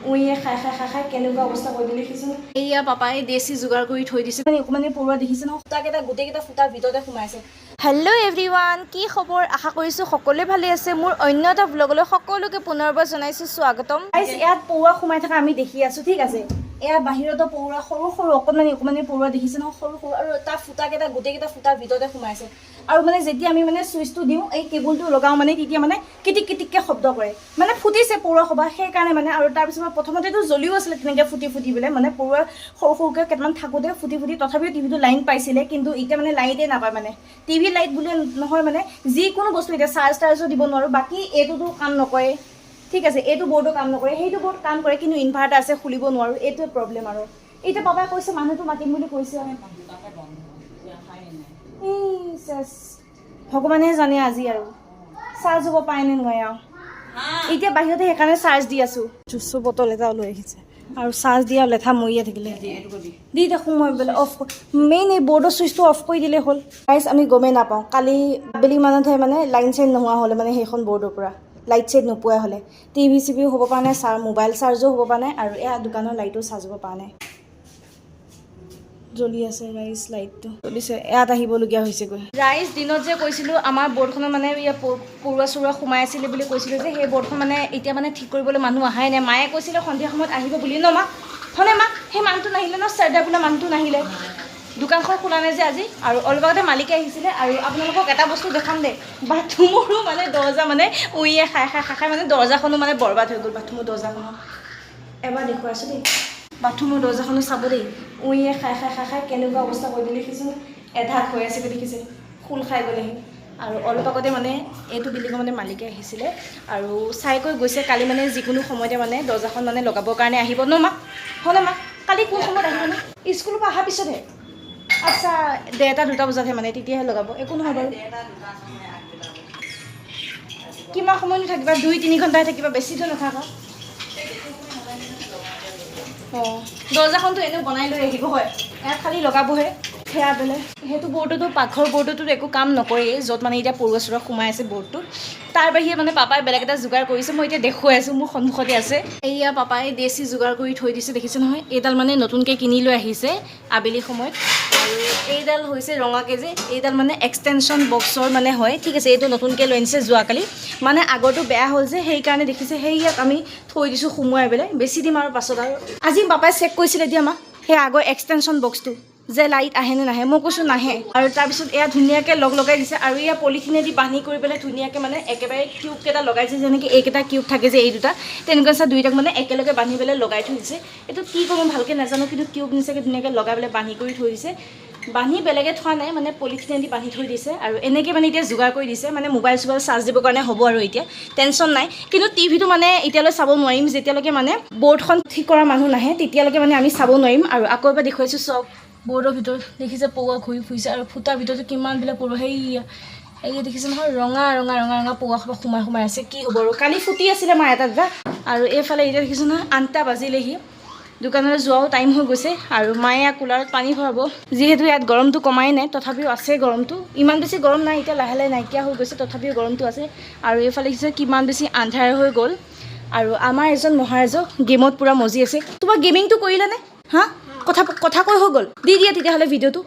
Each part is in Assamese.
উইয়ে খাই খাই খাই খাই কেনেকুৱা অৱস্থা কৰি দিলে দেখিছোঁ। এয়া পাপাই দেশী যোগাৰ কৰি থৈ দিছে। অকণমানে পৰুৱা দেখিছে ন, সূতাকেইটা গোটেইকেইটা সূতাৰ ভিতৰতে সোমাইছে। হেল্ল' এভৰিৱান, কি খবৰ? আশা কৰিছোঁ সকলোৱে ভালে আছে। মোৰ অন্য এটা ব্লগলৈ সকলোকে পুনৰবাৰ জনাইছোঁ স্বাগতম। ইয়াত পৰুৱা সোমাই থকা আমি দেখি আছোঁ, ঠিক আছে। এয়া বাহিৰতো পৰুৱা সৰু সৰু অকণমানি পৰুৱা দেখিছে ন, সৰু সৰু, আৰু তাৰ সূতাকেইটা গোটেইকেইটা সূতাৰ ভিতৰতে সোমাইছে। আৰু মানে যেতিয়া আমি মানে চুইচটো দিওঁ, এই কেবুলটো লগাওঁ মানে, তেতিয়া মানে কিটিক কিটিককৈ শব্দ কৰে, মানে ফুটিছে পৰুৱা সভা সেইকাৰণে মানে। আৰু তাৰপিছত প্ৰথমতেতো জ্বলিও আছিলে তেনেকৈ ফুটি পেলাই, মানে পৰুৱা সৰু সৰুকৈ কেইটামান থাকোঁতে ফুটি তথাপিও টিভিটো লাইন পাইছিলে। কিন্তু এতিয়া মানে লাইটেই নাপায়, মানে টিভি লাইট বুলি নহয়, মানে যিকোনো বস্তু এতিয়া চাৰ্জো দিব নোৱাৰোঁ। বাকী এইটোতো কাম নকৰে, ঠিক আছে, এইটো বৰ্ডো কাম নকৰে, সেইটো বৰ্ড কাম কৰে, কিন্তু ইনভাৰ্টাৰ আছে খুলিব নোৱাৰোঁ, এইটোৱে প্ৰব্লেম। আৰু এতিয়া পাপাই কৈছে মানুহটো মাতিম বুলি কৈছে। ভগৱানে জানে আজি আৰু চাৰ্জ হ'ব পায় নে নোৱাৰে আৰু। এতিয়া বাহিৰতে সেইকাৰণে চাৰ্জ দি আছোঁ। জুচৰ বটল এটাও লৈ আহিছে আৰু চাৰ্জ দিয়া লেঠা মৰিয়ে থাকিলে দি দেখোঁ মই বোলে অফ মেইন এই বৰ্ডৰ চুইচটো অফ কৰি দিলে হ'ল। গাইজ আমি গমেই নাপাওঁ, কালি আবেলি মানতহে মানে লাইন চাইন নোহোৱা হ'লে, মানে সেইখন বৰ্ডৰ পৰা লাইট চাইট নোপোৱাই হ'লে, টিভি চিভিও হ'ব পৰা নাই, মোবাইল চাৰ্জো হ'ব পৰা নাই, আৰু এয়া দোকানৰ লাইটো চাৰ্জ হ'ব পৰা নাই। জ্বলি আছে ৰাইজ, লাইটটো জ্বলিছে, ইয়াত আহিবলগীয়া হৈছেগৈ। ৰাইজ দিনত যে কৈছিলোঁ আমাৰ বৰ্ডখনত মানে ইয়াত পৰুৱা চৰুৱা সোমাই আছিলে বুলি কৈছিলোঁ যে, সেই বৰ্ডখন মানে এতিয়া মানে ঠিক কৰিবলৈ মানুহ অহাই নাই। মায়ে কৈছিলে সন্ধিয়া সময়ত আহিব বুলি ন মা, হয়নে মা? সেই মানুহটো নাহিলে ন, চাৰ্ডাৰ বোলে মানুহটো নাহিলে, দোকানখন খোলা নাই যে আজি। আৰু অলপ আগতে মালিকে আহিছিলে। আৰু আপোনালোকক এটা বস্তু দেখাম দেই, বাথৰুমৰো মানে দৰ্জা মানে উইয়ে খাই খাই খাই খাই মানে দৰ্জাখনো মানে বৰবাদ হৈ গ'ল। বাথৰুমৰ দৰ্জাখনো এবাৰ দেখুৱাইছোঁ দেই, বাথৰুমৰ দৰ্জাখনো চাব দেই, উইয়ে খাই খাই খাই খাই কেনেকুৱা অৱস্থা কৰি দিলে দেখিছোঁ। এধাক হৈ আছে দেখিছে, খোল খাই গ'লেহি। আৰু অলপ আগতে মানে এইটো বিল্ডিঙৰ মানে মালিকে আহিছিলে আৰু চাই কৈ গৈছে, কালি মানে যিকোনো সময়তে মানে দৰ্জাখন মানে লগাবৰ কাৰণে আহিব ন মা, হয়নে মা? কালি কোন সময়ত আহিব ন? স্কুলৰ পৰা অহাৰ পিছতহে, আচ্ছা 1:30 2টা বজাতহে, মানে তেতিয়াহে লগাব। একো নহয় বাৰু, কিমান সময়নো থাকিবা, 2-3 ঘণ্টাহে থাকিবা, বেছিতো নাথাকা। অঁ দৰ্জাখনতো এনেও বনাই লৈ আহিব হয়, ইয়াত খালি লগাবহে। সেয়া বোলে সেইটো বৰ্ডতো, পাকঘৰ বৰ্ডতো একো কাম নকৰেই, য'ত মানে এতিয়া পৰুৱা চৰুৱা সোমাই আছে বৰ্ডটোত। তাৰ বাহিৰে মানে পাপাই বেলেগ এটা যোগাৰ কৰিছে, মই এতিয়া দেখুৱাই আছোঁ, মোৰ সন্মুখতে আছে। এয়া পাপাই দেশী যোগাৰ কৰি থৈ দিছে দেখিছে নহয়। এইডাল মানে নতুনকৈ কিনি লৈ আহিছে আবেলি সময়ত। আৰু এইডাল হৈছে ৰঙাকৈ যে, এইডাল মানে এক্সটেনশ্যন বক্সৰ মানে হয়, ঠিক আছে। এইটো নতুনকৈ লৈ আনিছে যোৱাকালি, মানে আগৰটো বেয়া হ'ল যে, সেইকাৰণে দেখিছে সেই ইয়াত আমি থৈ দিছোঁ সোমোৱাই পেলাই, বেছি দিম আৰু পাছত। আৰু আজি পাপাই চেক কৰিছিলে দিয়া মা, সেই আগৰ এক্সটেনশ্যন বক্সটো যে লাইট আহেনে নাহে, মই কৈছোঁ নাহে। আৰু তাৰপিছত এয়া ধুনীয়াকৈ লগাই দিছে, আৰু এয়া পলিথিনেদি বান্ধি কৰি পেলাই ধুনীয়াকৈ মানে একেবাৰে কিউবকেইটা লগাইছে, যেনেকৈ এইকেইটা কিউব থাকে যে এই দুটা, তেনেকুৱা চা দুইটাক মানে একেলগে বান্ধি পেলাই লগাই থৈ দিছে। এইটো কি কৰোঁ ভালকৈ নাজানো, কিন্তু কিউব নিচাকৈ ধুনীয়াকৈ লগাই পেলাই বান্ধি কৰি থৈ দিছে। বান্ধি বেলেগে থোৱা নাই, মানে পলিথিনেদি বান্ধি থৈ দিছে। আৰু এনেকৈ মানে এতিয়া যোগাৰ কৰি দিছে, মানে মোবাইল চোবাইল চাৰ্জ দিবৰ কাৰণে হ'ব আৰু এতিয়া টেনশ্যন নাই। কিন্তু টিভিটো মানে এতিয়ালৈ চাব নোৱাৰিম, যেতিয়ালৈকে মানে বৰ্ডখন ঠিক কৰা মানুহ নাহে, তেতিয়ালৈকে মানে আমি চাব নোৱাৰিম। আৰু আকৌ এবাৰ দেখুৱাইছোঁ চব, বৰ্ডৰ ভিতৰত দেখিছে পৰুৱা ঘূৰি ফুৰিছে, আৰু ফুটাৰ ভিতৰতো কিমানবিলাক পৰুৱা, সেয়া দেখিছে নহয়, ৰঙা ৰঙা ৰঙা ৰঙা পৰুৱা সোমাই আছে। কি হ'ব আৰু, কালি ফুটি আছিলে মা এটা দুটা। আৰু এইফালে এতিয়া দেখিছোঁ নহয় 8টা বাজিলেহি, দোকানলৈ যোৱাও টাইম হৈ গৈছে। আৰু মায়ে কুলাৰত পানী ভৰাব, যিহেতু ইয়াত গৰমটো কমাই নাই, তথাপিও আছে গৰমটো, ইমান বেছি গৰম নাই, এতিয়া লাহে লাহে নাইকিয়া হৈ গৈছে, তথাপিও গৰমটো আছে। আৰু এইফালে দেখিছে কিমান বেছি আন্ধাৰ হৈ গ'ল। আৰু আমাৰ এজন মহাৰাজক গেমত পূৰা মজি আছে। তোমাৰ গেমিংটো কৰিলানে? হা কথা কৈ হৈ গ'ল, দি দিয়া তেতিয়াহ'লে ভিডিঅ'টো।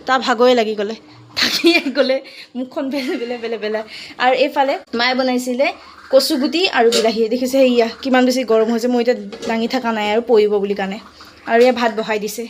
তাৰ ভাগৰে লাগি গ'লে, থাকিয়ে গ'লে, মুখখন বেলে। আৰু এইফালে মায়ে বনাইছিলে কচুগুটি আৰু বিলাহী, দেখিছে সেয়া কিমান বেছি গৰম হৈছে। মই এতিয়া দাঙি থকা নাই আৰু পৰিব বুলি কাৰণে। আৰু এয়া ভাত বহাই দিছে।